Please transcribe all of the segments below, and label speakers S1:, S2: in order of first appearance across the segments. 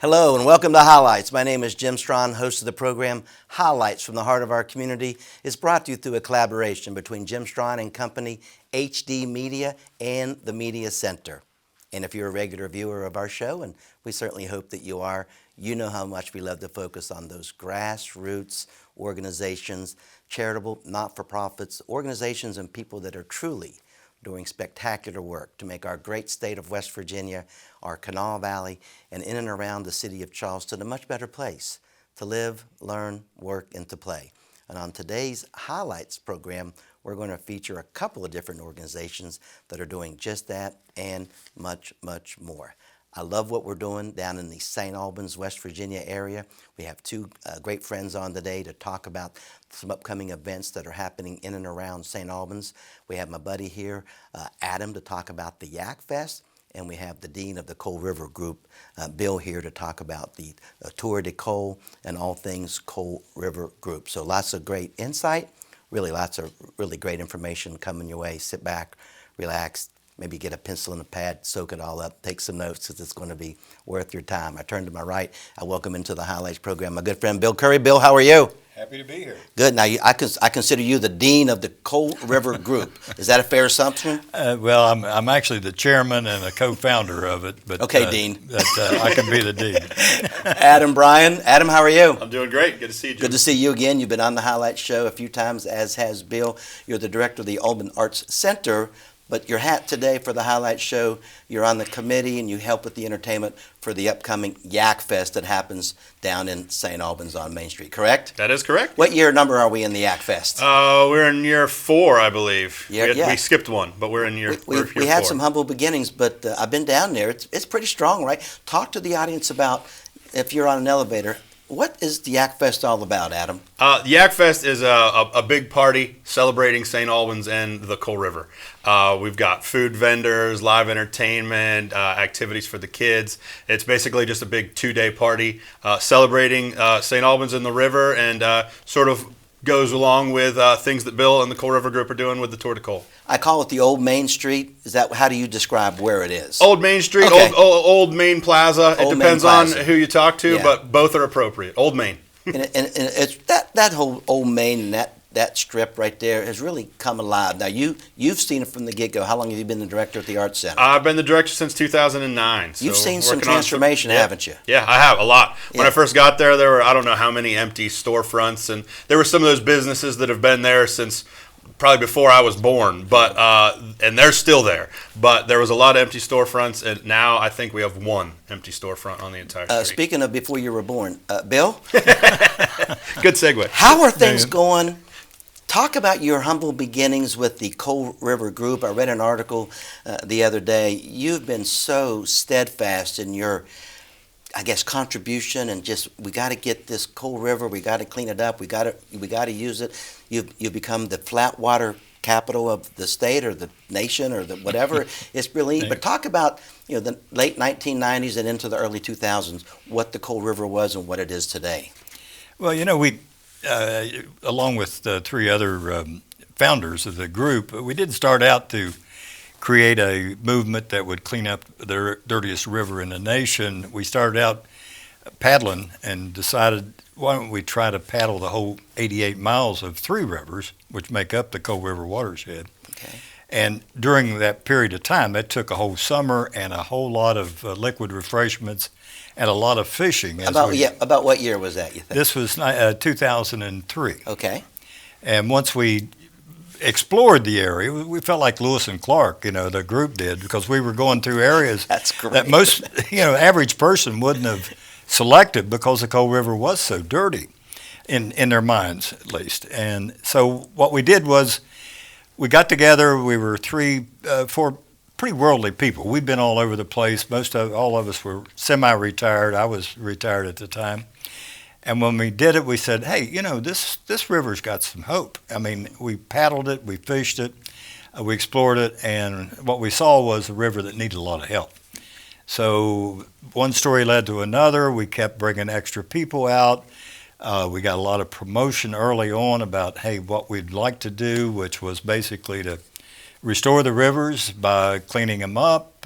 S1: Hello and welcome to Highlights. My name is Jim Strawn, host of the program Highlights from the Heart of Our Community. It's brought to you through a collaboration between Jim Strawn and Company, HD Media, and the Media Center. And if you're a regular viewer of our show, and we certainly hope that you are, you know how much we love to focus on those grassroots organizations, charitable, not-for-profits, organizations and people that are truly doing spectacular work to make our great state of West Virginia, our Kanawha Valley, and in and around the city of Charleston a much better place to live, learn, work, and to play. And on today's Highlights program, we're going to feature a couple of different organizations that are doing just that and much, much more. I love what we're doing down in the St. Albans, West Virginia area. We have two great friends on today to talk about some upcoming events that are happening in and around St. Albans. We have my buddy here, Adam, to talk about the Yak Fest, and we have the Dean of the Coal River Group, Bill, here to talk about the Tour de Coal and all things Coal River Group. So lots of great insight, really lots of really great information coming your way. Sit back, relax, maybe get a pencil and a pad, soak it all up, take some notes because it's going to be worth your time. I turn to my right. I welcome into the Highlights program my good friend Bill Currey. Bill, how are you?
S2: Happy to be here.
S1: Good. Now, I consider you the Dean of the Coal River Group. Is that a fair assumption?
S3: Well, I'm actually the chairman and a co-founder of it. But
S1: okay, Dean.
S3: I can be the dean.
S1: Adam, Bryan. Adam, how are you?
S4: I'm doing great. Good to see you, Jim.
S1: Good to see you again. You've been on the Highlights show a few times, as has Bill. You're the director of the Albans Arts Center. But your hat today for the Highlights show, you're on the committee and you help with the entertainment for the upcoming Yak Fest that happens down in St. Albans on Main Street, correct?
S4: That is correct.
S1: What year number are we in the Yak Fest?
S4: We're in year 4, I believe.
S1: Yeah.
S4: We skipped one, but we're in year 4.
S1: We had some humble beginnings, but I've been down there. It's pretty strong, right? Talk to the audience about, if you're on an elevator, what is the Yak Fest all about, Adam?
S4: The Yak Fest is a big party celebrating St. Albans and the Coal River. We've got food vendors, live entertainment, activities for the kids. It's basically just a big 2-day party celebrating St. Albans and the river, and sort of goes along with things that Bill and the Coal River Group are doing with the Tour de Coal.
S1: I call it the Old Main Street. How do you describe where it is?
S4: Old Main Street,
S1: okay.
S4: Old Main Plaza. It depends on who you talk to,
S1: yeah.
S4: But both are appropriate. Old Main.
S1: and it's that whole Old Main and that strip right there has really come alive. Now, you've seen it from the get-go. How long have you been the director at the Arts Center?
S4: I've been the director since 2009. So
S1: you've seen some transformation, haven't you?
S4: Yeah, I have, a lot. When I first got there were, I don't know how many empty storefronts, and there were some of those businesses that have been there since probably before I was born, but and they're still there. But there was a lot of empty storefronts, and now I think we have one empty storefront on the entire street.
S1: Speaking of before you were born, Bill?
S4: Good segue.
S1: How are things going? Talk about your humble beginnings with the Coal River Group. I read an article the other day. You've been so steadfast in your, I guess, contribution, and just, we got to get this Coal River, we got to clean it up, we got to use it. You've become the flat water capital of the state or the nation or the whatever. It's really, but talk about, the late 1990s and into the early 2000s, what the Coal River was and what it is today.
S3: Well, we, along with 3 other founders of the group, we did start out to create a movement that would clean up the dirtiest river in the nation. We started out paddling and decided, why don't we try to paddle the whole 88 miles of 3 rivers, which make up the Coal River watershed.
S1: Okay.
S3: And during that period of time, that took a whole summer and a whole lot of liquid refreshments and a lot of fishing.
S1: About what year was that, you think?
S3: This was 2003.
S1: Okay.
S3: And once we explored the area, we felt like Lewis and Clark, the group did, because we were going through areas that most, average person wouldn't have selected because the Coal River was so dirty in their minds, at least. And so what we did was we got together. We were 4 pretty worldly people. We've been all over the place. All of us were semi-retired. I was retired at the time. And when we did it, we said, hey, this river's got some hope. I mean, we paddled it, we fished it, we explored it, and what we saw was a river that needed a lot of help. So one story led to another. We kept bringing extra people out. We got a lot of promotion early on about, hey, what we'd like to do, which was basically to restore the rivers by cleaning them up,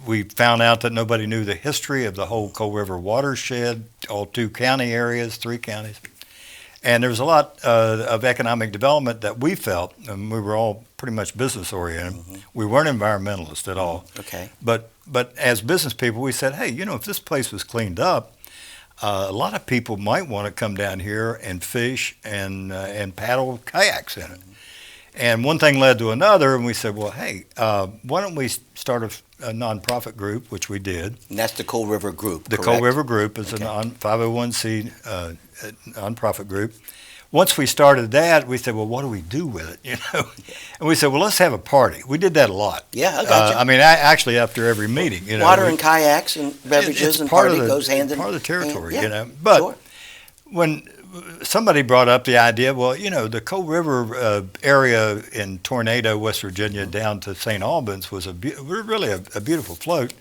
S3: We found out that nobody knew the history of the whole Coal River watershed, all 2 county areas, 3 counties. And there was a lot of economic development that we felt, and we were all pretty much business oriented. Mm-hmm. We weren't environmentalists at all.
S1: Okay.
S3: But as business people, we said, hey, if this place was cleaned up, a lot of people might want to come down here and fish and paddle kayaks in it. And one thing led to another, and we said, well, hey, why don't we start a nonprofit group, which we did.
S1: And that's the Coal River Group,
S3: The
S1: correct?
S3: Coal River Group is a 501c nonprofit group. Once we started that, we said, well, what do we do with it, And we said, well, let's have a party. We did that a lot.
S1: Yeah, I got you.
S3: Actually, after every meeting,
S1: Water and kayaks and beverages and party goes hand in hand.
S3: Part of the territory,
S1: Yeah,
S3: But
S1: sure.
S3: when somebody brought up the idea, well, the Coal River area in Tornado, West Virginia, down to St. Albans was really a beautiful float.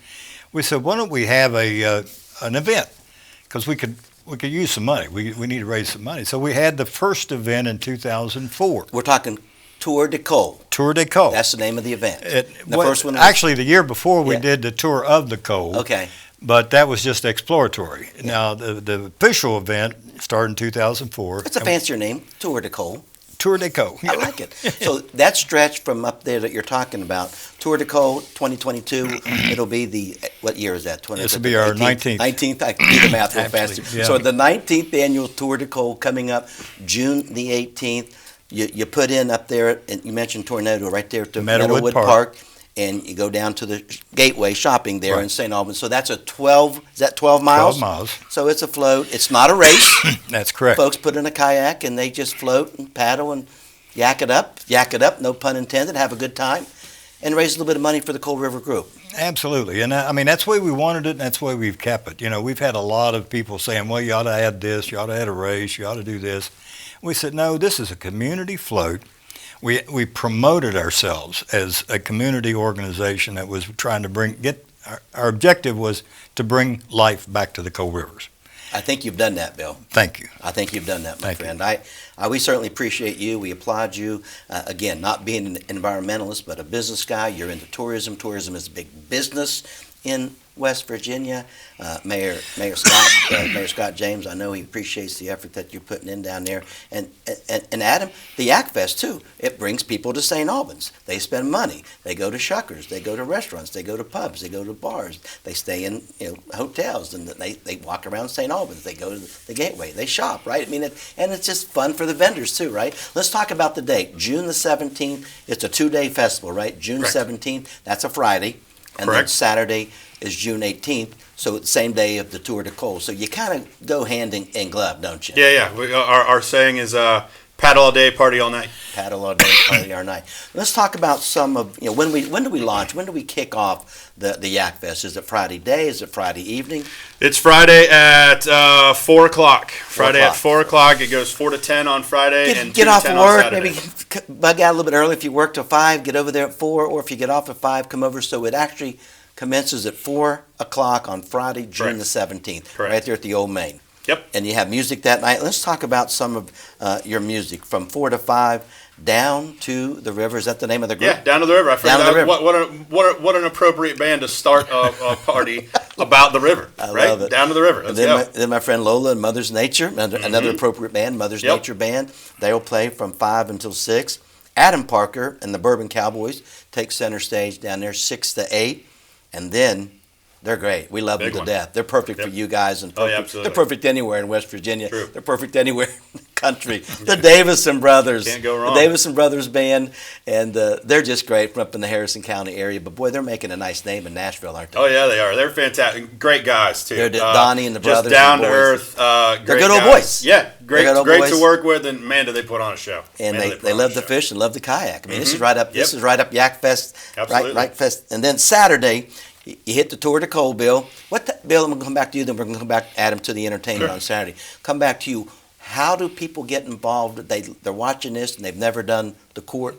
S3: We said, why don't we have an event? Because we could use some money. We need to raise some money. So we had the first event in 2004.
S1: We're talking Tour de Coal.
S3: Tour de Coal.
S1: That's the name of the event.
S3: First one. Actually, the year before we did the Tour of the Coal.
S1: Okay.
S3: But that was just exploratory. Yeah. Now, the official event started in 2004.
S1: It's a fancier name, Tour de Coal.
S3: Tour de Coal.
S1: I like it. So that stretch from up there that you're talking about, Tour de Coal 2022, it'll be what year is that?
S3: This will be our 19th.
S1: 19th, I can do the math real fast.
S3: Yeah.
S1: So the 19th annual Tour de Coal coming up June the 18th. You put in up there, and you mentioned Tornado right there to Meadowwood Park. And you go down to the Gateway shopping there in St. Albans. So that's 12 miles?
S3: 12 miles.
S1: So it's a float. It's not a race.
S3: That's correct.
S1: Folks put in a kayak and they just float and paddle and yak it up, no pun intended, have a good time, and raise a little bit of money for the Coal River Group.
S3: Absolutely. And that's the way we wanted it, and that's the way we've kept it. We've had a lot of people saying, well, you ought to add this, you ought to add a race, you ought to do this. We said, no, this is a community float. We promoted ourselves as a community organization that was trying to our objective was to bring life back to the Coal Rivers.
S1: I think you've done that, Bill.
S3: Thank you.
S1: I think you've done that, my
S3: Thank
S1: friend. We certainly appreciate you. We applaud you. Again, not being an environmentalist, but a business guy. You're into tourism. Tourism is a big business in West Virginia. Mayor Scott James, I know he appreciates the effort that you're putting in down there. And Adam, the Yak Fest too, it brings people to St. Albans. They spend money. They go to Shuckers. They go to restaurants. They go to pubs. They go to bars. They stay in hotels, and they walk around St. Albans. They go to the Gateway. They shop, right? And it's just fun for the vendors too, right? Let's talk about the date. June the 17th. It's a 2-day festival, right? June 17th. That's a Friday. And then Saturday is June 18th, so the same day of the Tour de Coal. So you kind of go hand in glove, don't you?
S4: Yeah. Our saying is paddle all day, party all night.
S1: Paddle all day, party all night. Let's talk about some of, when do we launch? When do we kick off the Yak Fest? Is it Friday day? Is it Friday evening?
S4: It's Friday at 4 o'clock. Friday at 4 o'clock. It goes 4 to 10 on Friday and 2
S1: get
S4: to
S1: off
S4: 10
S1: work,
S4: on Saturday.
S1: maybe bug out a little bit early. If you work till 5, get over there at 4, or if you get off at 5, come over. So it actually commences at 4 o'clock on Friday, June the 17th, right there at the Old Main.
S4: Yep.
S1: And you have music that night. Let's talk about some of your music from 4 to 5 down to the river. Is that the name of the group?
S4: Yeah, down to the river. I
S1: Down to the river.
S4: What an appropriate band to start a party about the river.
S1: I
S4: right?
S1: love it.
S4: Down to the river.
S1: And
S4: Let's go.
S1: then my friend Lola and Mother's Nature, another appropriate band, Mother's Nature Band. They'll play from 5 until 6. Adam Parker and the Bourbon Cowboys take center stage down there 6 to 8. And then they're great. We love them to death. They're perfect for you guys, and
S4: absolutely.
S1: They're perfect anywhere in West Virginia.
S4: True.
S1: They're perfect anywhere in the country. The Davison Brothers.
S4: Can't go wrong.
S1: The Davison Brothers Band, and they're just great from up in the Harrison County area. But boy, they're making a nice name in Nashville, aren't they?
S4: Oh yeah, they are. They're fantastic. Great guys too.
S1: They're Donnie and the brothers.
S4: Just down
S1: and
S4: to
S1: boys.
S4: earth.
S1: They're
S4: Great
S1: good old
S4: guys.
S1: boys.
S4: Yeah, great
S1: boys.
S4: to work with, and man, do they put on a show.
S1: And
S4: Man,
S1: they love the fish and love the kayak. I mean, this is right up. This
S4: Yep.
S1: is right up Yak Fest.
S4: Absolutely.
S1: Right Fest. And then Saturday, you hit the Tour de Coal, Bill. Bill, I'm going to come back to you. Then we're going to come back, Adam, to the entertainment on Saturday. Come back to you. How do people get involved? They're watching this and they've never done the Tour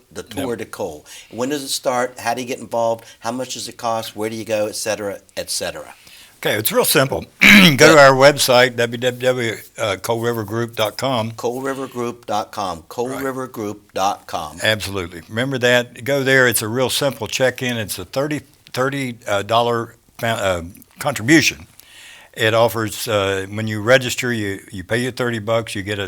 S1: de Coal. When does it start? How do you get involved? How much does it cost? Where do you go? Et cetera, et cetera.
S3: Okay, it's real simple. Go to our website, www.coalrivergroup.com.
S1: Coalrivergroup.com. Coalrivergroup.com.
S3: Absolutely. Remember that. Go there. It's a real simple check-in. It's a $30 $30 contribution. It offers when you register, you pay your $30. You get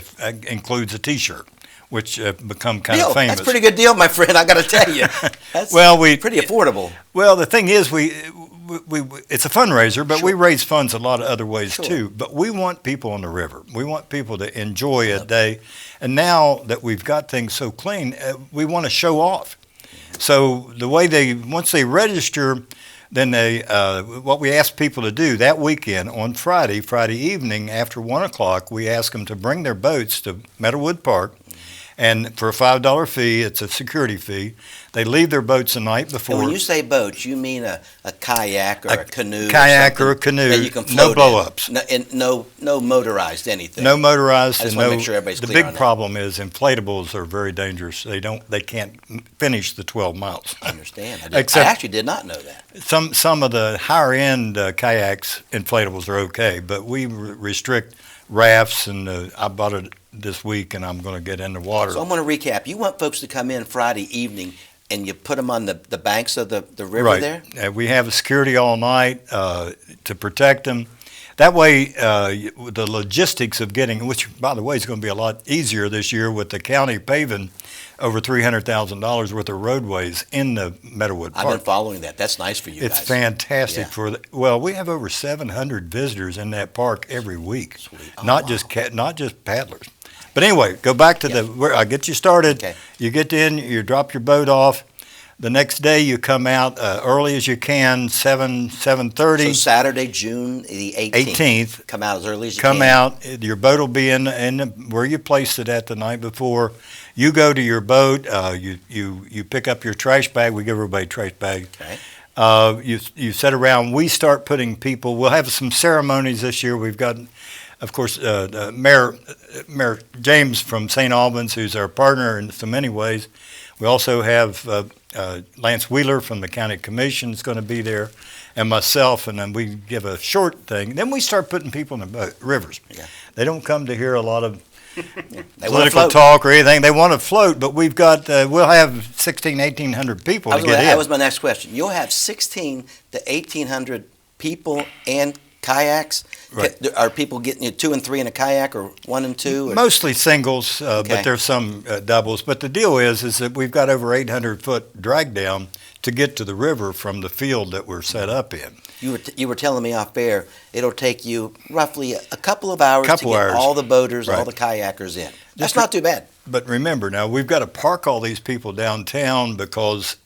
S3: includes a T-shirt, which become kind of famous.
S1: That's a pretty good deal, my friend. I got to tell you, that's pretty affordable.
S3: Well, the thing is, it's a fundraiser, but we raise funds a lot of other ways too. But we want people on the river. We want people to enjoy a day. And now that we've got things so clean, we want to show off. So the way once they register, then what we ask people to do that weekend on Friday evening after 1 o'clock, we ask them to bring their boats to Meadowwood Park. And for a $5 fee, it's a security fee. They leave their boats the night before.
S1: And when you say boats, you mean a kayak or a canoe?
S3: Kayak or a canoe.
S1: That you can float
S3: no blow-ups.
S1: No motorized anything.
S3: No motorized.
S1: I just want to make sure everybody's clear on that.
S3: The big problem is inflatables are very dangerous. They can't finish the 12 miles.
S1: I understand. I actually did not know that.
S3: Some of the higher-end kayaks, inflatables are okay, but we restrict rafts, and I bought it this week, and I'm going to get in the water.
S1: So I'm going to recap. You want folks to come in Friday evening, and you put them on the banks of the river
S3: right
S1: there?
S3: We have a security all night to protect them. That way, the logistics of getting, which, by the way, is going to be a lot easier this year with the county paving over $300,000 worth of roadways in the Meadowwood Park.
S1: I've been following that. That's nice for you guys.
S3: It's fantastic we have over 700 visitors in that park every week.
S1: Sweet.
S3: Not just paddlers. But anyway, go back to where I get you started.
S1: Okay.
S3: You get in, you drop your boat off. The next day you come out early as you can, 7:30.
S1: So Saturday, June the 18th. Come out as early as you can.
S3: Come out. Your boat will be in where you placed it at the night before. You go to your boat. You pick up your trash bag. We give everybody a trash bag.
S1: Okay.
S3: You sit around. We start putting people. We'll have some ceremonies this year. We've got, of course, Mayor James from St. Albans, who's our partner in so many ways. We also have Lance Wheeler from the County Commission is going to be there, and myself, and then we give a short thing. Then we start putting people in the rivers.
S1: Yeah.
S3: They don't come to hear a lot of
S1: political
S3: talk or anything. They want to float, but we've got we'll have 1,800 people to get in.
S1: That was my next question. You'll have 1,600 to 1,800 people and kayaks.
S3: Right.
S1: Are people getting 2 and 3 in a kayak, or 1 and 2? Or?
S3: Mostly singles, but there's some doubles. But the deal is that we've got over 800-foot drag down to get to the river from the field that we're set up in.
S1: You were telling me off air, it'll take you roughly a couple of hours to get all the boaters, all the kayakers in. That's not too bad.
S3: But remember, now we've got to park all these people downtown because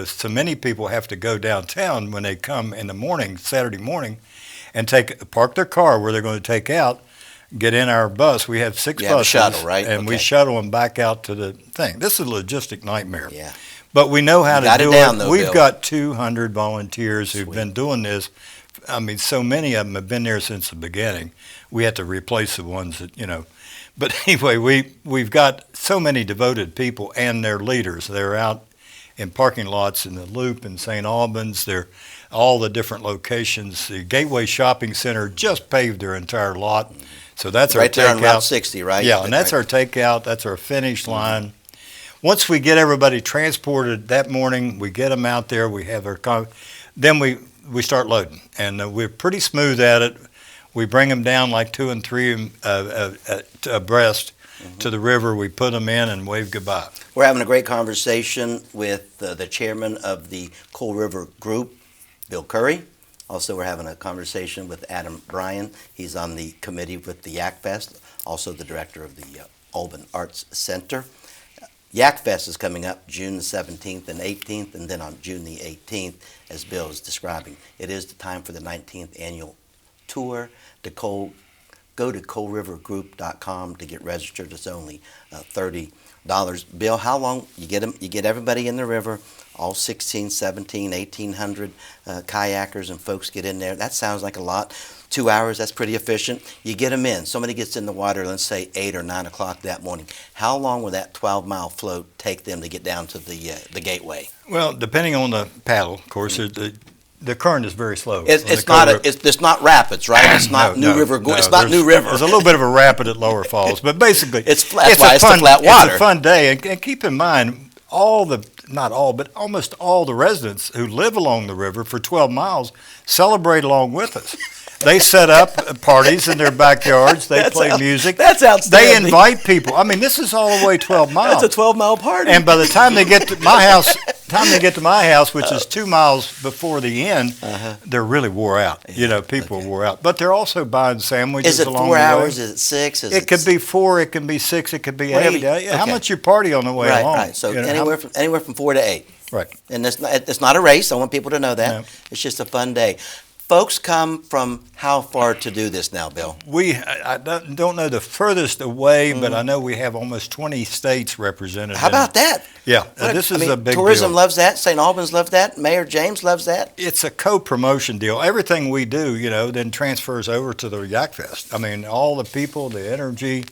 S3: so many people have to go downtown when they come in the morning, Saturday morning, and park their car where they're going to take out, get in our bus. We have 6 buses.
S1: A shuttle, right?
S3: And we shuttle them back out to the thing. This is a logistic nightmare.
S1: Yeah.
S3: But we know how to do it.
S1: Though,
S3: We've
S1: Bill.
S3: got 200 volunteers who've been doing this. I mean, so many of them have been there since the beginning. We had to replace the ones that, But anyway, we've got so many devoted people and their leaders. They're out in parking lots in the Loop in St. Albans. They're all the different locations. The Gateway Shopping Center just paved their entire lot. So that's
S1: right
S3: our takeout.
S1: Right there on Route 60, right?
S3: Yeah, and that's our takeout. That's our finish line. Once we get everybody transported that morning, we get them out there. We have then we start loading, and we're pretty smooth at it. We bring them down like 2 and 3 abreast to the river. We put them in and wave goodbye.
S1: We're having a great conversation with the chairman of the Coal River Group, Bill Currey. Also, we're having a conversation with Bryan. He's on the committee with the Yak Fest, also the director of the Albin Arts Center. Yak Fest is coming up June the 17th and 18th, and then on June the 18th, as Bill is describing. It is the time for the 19th annual tour. Go to coalrivergroup.com to get registered. It's only $30. Bill, how long you get everybody in the river, all 16, 17, 1,800 kayakers and folks get in there. That sounds like a lot. 2 hours, that's pretty efficient. You get them in. Somebody gets in the water, let's say 8 or 9 o'clock that morning. How long will that 12-mile float take them to get down to the gateway?
S3: Well, depending on the paddle, of course, the current is very slow.
S1: It's not rapids, right? It's not New River. It's not New River.
S3: There's a little bit of a rapid at Lower Falls, but basically
S1: it's flat water.
S3: It's a fun day, and keep in mind all the not all, but almost all the residents who live along the river for 12 miles celebrate along with us. They set up parties in their backyards. They play music.
S1: That's outstanding.
S3: They invite people. I mean, this is all the way 12 miles.
S1: That's a 12-mile party.
S3: And by the time they get to my house, which is 2 miles before the end, they're really wore out. People are wore out. But they're also buying sandwiches along the way.
S1: Is it 4 hours? Is it 6?
S3: It could be 4. It can be 6. It could be 8. How much you party on the way along?
S1: Right. So anywhere from 4 to 8.
S3: Right.
S1: And it's not a race. I want people to know that. No. It's just a fun day. Folks come from how far to do this now, Bill?
S3: I don't know the furthest away, but I know we have almost 20 states represented.
S1: How about that?
S3: Yeah, this is a big
S1: tourism
S3: deal.
S1: Loves that. St. Albans loves that. Mayor James loves that.
S3: It's a co-promotion deal. Everything we do, then transfers over to the Yak Fest. I mean, all the people, the energy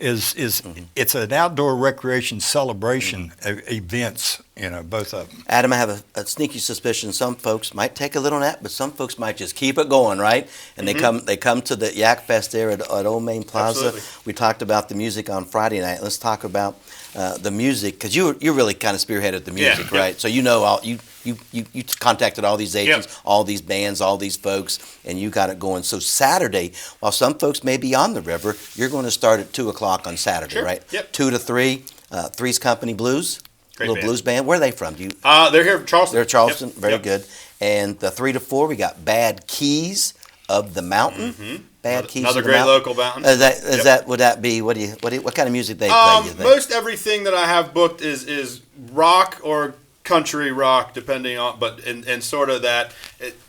S3: it's an outdoor recreation celebration events, both of them.
S1: Adam, I have a sneaky suspicion some folks might take a little nap, but some folks might just keep it going, right? And they come to the Yak Fest there at Old Main Plaza.
S4: Absolutely.
S1: We talked about the music on Friday night. Let's talk about the music, because you really kind of spearheaded the music, right? So you contacted all these agents, all these bands, all these folks, and you got it going. So Saturday, while some folks may be on the river, you're going to start at 2 o'clock on Saturday, right?
S4: Yep.
S1: 2 to 3. Three's Company Blues,
S4: Great
S1: little
S4: band.
S1: Blues band. Where are they from?
S4: They're here from Charleston.
S1: They're Charleston.
S4: Yep.
S1: Very good. And the 3 to 4, we got Bad Keys of the Mountain. Bad Keys.
S4: Another
S1: of the
S4: great
S1: Mountain.
S4: local band.
S1: Would that be what kind of music they play? You think?
S4: Most everything that I have booked is rock or country rock, depending on, but in sort of that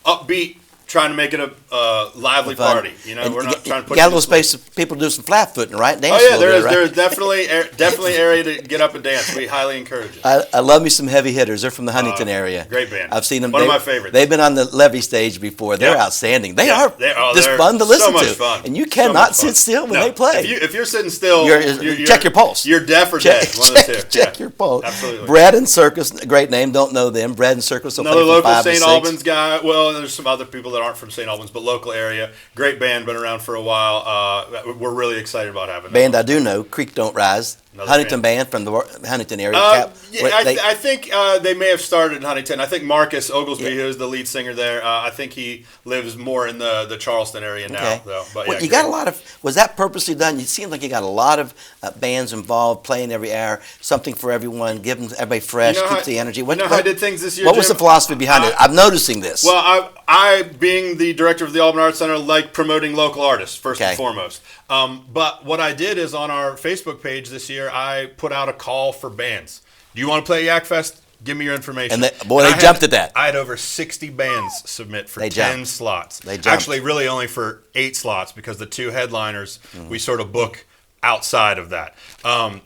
S4: upbeat, trying to make it a lively party. We're not trying to put.
S1: You got a little space for people to do some flat footing, right? Dance
S4: There's definitely area to get up and dance. We highly encourage it.
S1: I love me some heavy hitters. They're from the Huntington area.
S4: Great band.
S1: I've seen them.
S4: One of my favorites.
S1: They've been on the Levee stage before. They're outstanding. They are just fun to listen
S4: so much
S1: to.
S4: Fun.
S1: And you cannot sit still when they play.
S4: If you're sitting still,
S1: check your pulse.
S4: You're deaf or dead. One of the two.
S1: Check your pulse.
S4: Absolutely.
S1: Bread and Circus, great name. Don't know them. Bread and Circus.
S4: Another local St. Albans guy. Well, there's some other people that aren't from St. Albans, but local area. Great band, been around for a while. We're really excited about having
S1: band.
S4: them.
S1: I do know, Creek Don't Rise.
S4: Another
S1: Huntington band from the Huntington area.
S4: I think they may have started in Huntington. I think Marcus Oglesby, who is the lead singer there, I think he lives more in the Charleston area now. Though. But
S1: you got a lot of. Was that purposely done? It seems like you got a lot of bands involved, playing every hour, something for everyone, giving everybody fresh, keeps the energy.
S4: How I did things this year.
S1: What was the philosophy behind it? I'm noticing this.
S4: Well, I being the director of the Auburn Arts Center, like promoting local artists first and foremost. But what I did is on our Facebook page this year, I put out a call for bands. Do you want to play Yak Fest? Give me your information.
S1: And they jumped at that.
S4: I had over 60 bands submit for 10 slots.
S1: They jumped.
S4: Actually, really only for 8 slots because the 2 headliners we sort of book outside of that.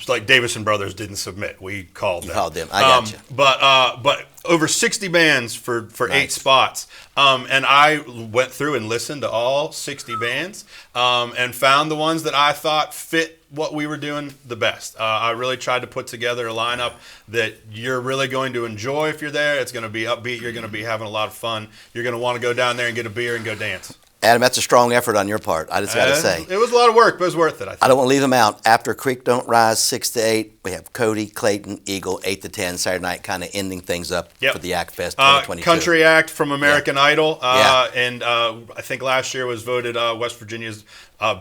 S4: Like Davison Brothers didn't submit. We called them.
S1: You called them. I got you.
S4: But over 60 bands for 8 spots. And I went through and listened to all 60 bands and found the ones that I thought fit what we were doing the best. I really tried to put together a lineup that you're really going to enjoy if you're there. It's going to be upbeat. You're going to be having a lot of fun. You're going to want to go down there and get a beer and go dance.
S1: Adam, that's a strong effort on your part. I just got to say.
S4: It was a lot of work, but it was worth it, I think.
S1: I don't want to leave them out. After Creek Don't Rise, 6 to 8, we have Cody, Clayton, Eagle, 8 to 10, Saturday night, kind of ending things up for the Yak Fest 2022.
S4: Country act from American Idol. And I think last year was voted West Virginia's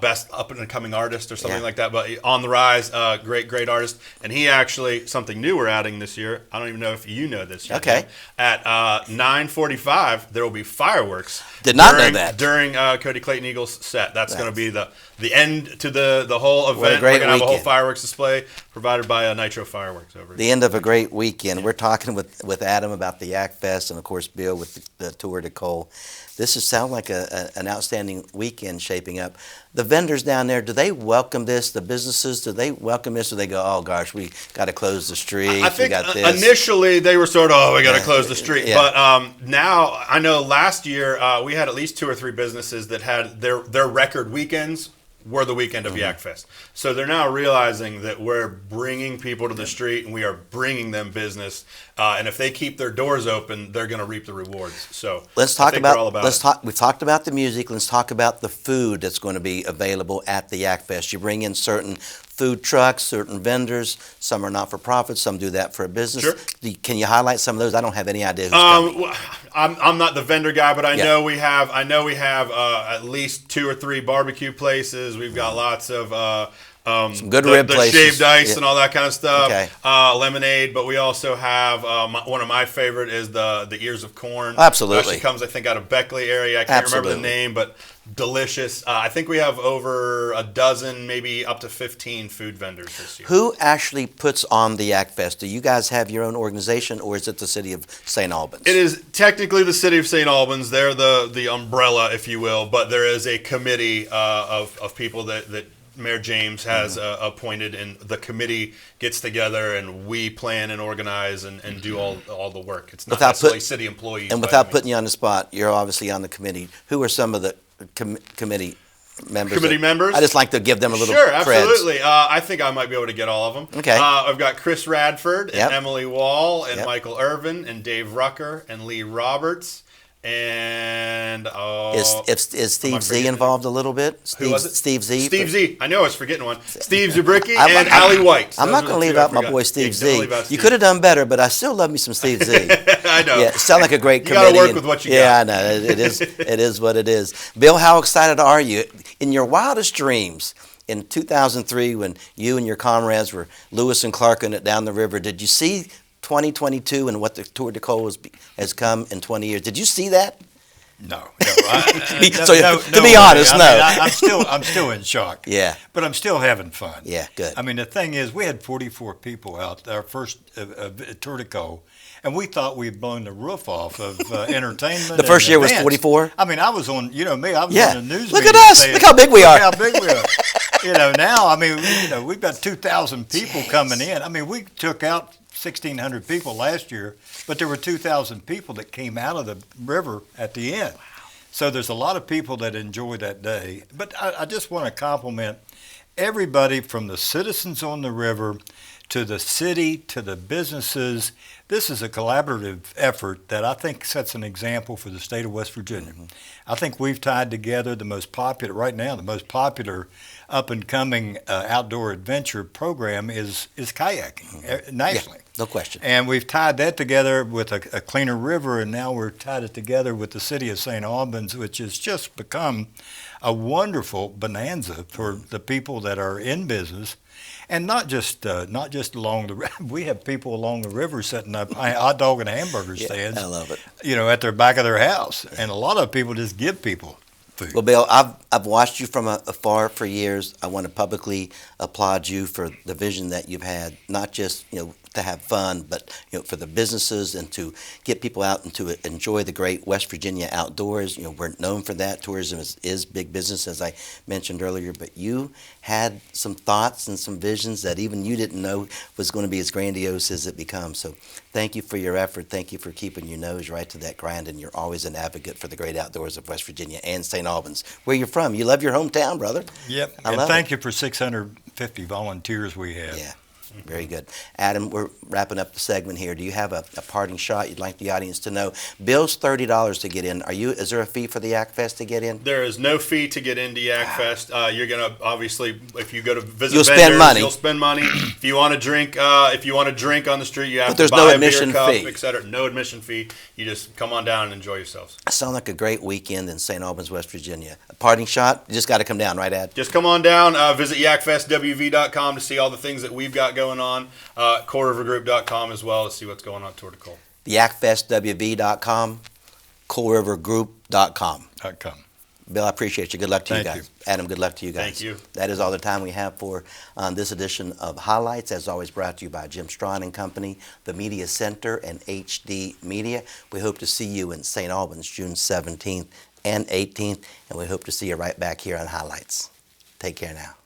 S4: best up-and-coming artist or something like that. But On the Rise, great artist. And he actually, something new we're adding this year, I don't even know if you know this yet.
S1: Okay.
S4: At 9:45, there will be fireworks.
S1: Did not know that.
S4: During Cody Clayton Eagle's set. That's going to be the end to the whole event.
S1: What a great
S4: We're going to have a whole
S1: weekend.
S4: Fireworks display provided by Nitro Fireworks over
S1: The end of a great weekend. We're talking with Adam about the Yak Fest and, of course, Bill with the Tour de Cole. This sounds like an outstanding weekend shaping up. The vendors down there, do they welcome this? The businesses, do they welcome this? Or they go, oh, gosh, we got to close the street.
S4: I think
S1: we got this.
S4: Initially they were sort of, we got to close the street.
S1: Yeah.
S4: But now, I know last year we had at least 2 or 3 businesses that had their record weekends were the weekend of Yak Fest. So they're now realizing that we're bringing people to the street and we are bringing them business. And if they keep their doors open, they're going to reap the rewards. So
S1: Let's talk
S4: I think they're all
S1: about. We've talked about the music. Let's talk about the food that's going to be available at the Yak Fest. You bring in certain food trucks, certain vendors. Some are not-for-profit. Some do that for a business.
S4: Sure.
S1: Can you highlight some of those? I don't have any idea who's coming.
S4: Well, I'm not the vendor guy, but I know we have at least 2 or 3 barbecue places. We've got lots of
S1: some good rib
S4: the
S1: places.
S4: Shaved ice and all that kind of stuff.
S1: Okay.
S4: Lemonade, but we also have one of my favorite is the ears of corn.
S1: Absolutely.
S4: It actually comes, I think, out of Beckley area. I can't remember the name, but delicious. I think we have over a dozen, maybe up to 15 food vendors this year.
S1: Who actually puts on the Yak Fest? Do you guys have your own organization, or is it the city of St. Albans?
S4: It is technically the city of St. Albans. They're the umbrella, if you will, but there is a committee of people that Mayor James has appointed, and the committee gets together, and we plan and organize and do all the work. It's not necessarily city employees.
S1: And without putting you on the spot, you're obviously on the committee. Who are some of the committee members? I just like to give them a little
S4: Sure,
S1: creds.
S4: absolutely. I think I might be able to get all of them.
S1: Okay.
S4: I've got Chris Radford and Emily Wall and
S1: Yep.
S4: Michael Irvin and Dave Rucker and Lee Roberts. And
S1: is Steve Z involved a little bit?
S4: Who was it?
S1: Steve Z.
S4: Steve Z. I know I was forgetting one. Steve Zabricki and Allie White.
S1: I'm not going to leave out my boy Steve Z. You could have done better, but I still love me some Steve Z.
S4: I know.
S1: Yeah, sound like a great
S4: you
S1: committee.
S4: You got to work with what you got.
S1: Yeah, I know. It is. It is what it is. Bill, how excited are you? In your wildest dreams, in 2003, when you and your comrades were Lewis and Clarking it down the river, did you see 2022 and what the Tour de Col has come in 20 years? Did you see that?
S3: No.
S1: To be honest, no.
S3: I'm still in shock.
S1: Yeah.
S3: But I'm still having fun.
S1: Yeah, good.
S3: I mean, the thing is, we had 44 people out our first Tour de Col, and we thought we'd blown the roof off of entertainment.
S1: The first year was
S3: events.
S1: 44?
S3: I mean, I was on, me, I was on the news.
S1: Look at us. Look how big we are.
S3: Look how big we are. Now, I mean, we've got 2,000 people coming in. I mean, we took out 1,600 people last year, but there were 2,000 people that came out of the river at the end. Wow. So there's a lot of people that enjoy that day. But I just want to compliment everybody from the citizens on the river to the city to the businesses. This is a collaborative effort that I think sets an example for the state of West Virginia. Mm-hmm. I think we've tied together the most popular up-and-coming outdoor adventure program is kayaking nationally.
S1: Yeah, no question.
S3: And we've tied that together with a cleaner river, and now we're tied it together with the city of St. Albans, which has just become a wonderful bonanza for the people that are in business. And not just along the river. We have people along the river setting up hot dog and hamburger stands.
S1: I love it.
S3: At their back of their house. And a lot of people just give people food.
S1: Well, Bill, I've watched you from afar for years. I want to publicly applaud you for the vision that you've had, not just to have fun, but for the businesses and to get people out and to enjoy the great West Virginia outdoors. We're known for that. Tourism is big business, as I mentioned earlier. But you had some thoughts and some visions that even you didn't know was going to be as grandiose as it becomes. So thank you for your effort. Thank you for keeping your nose right to that grind. And you're always an advocate for the great outdoors of West Virginia and St. Albans, where you're from. You love your hometown, brother.
S3: Yep. And thank you for 650 volunteers we have.
S1: Yeah. Very good. Adam, we're wrapping up the segment here. Do you have a parting shot you'd like the audience to know? Bill's $30 to get in. Is there a fee for the Yak Fest to get in?
S4: There is no fee to get into Yak Fest. You're gonna obviously, if you go to visit
S1: you'll
S4: vendors,
S1: spend money.
S4: You'll spend money. If you want to drink, on the street, you have
S1: there's
S4: to
S1: no
S4: buy a
S1: admission
S4: beer cup,
S1: fee.
S4: etc. No admission fee. You just come on down and enjoy yourselves.
S1: Sound like a great weekend in St. Albans, West Virginia. A parting shot? You just got to come down, right, Ad?
S4: Just come on down. Visit yakfestwv.com to see all the things that we've got going on. CoreRiverGroup.com as well to see what's going on at Tour de Col.
S1: YakFestWV.com, CoreRiverGroup.com. Bill, I appreciate you. Good luck to you guys.
S3: Thank you.
S1: Adam, good luck to you guys.
S4: Thank you.
S1: That is all the time we have for this edition of Highlights, as always brought to you by Jim Strawn and Company, the Media Center, and HD Media. We hope to see you in St. Albans June 17th and 18th, and we hope to see you right back here on Highlights. Take care now.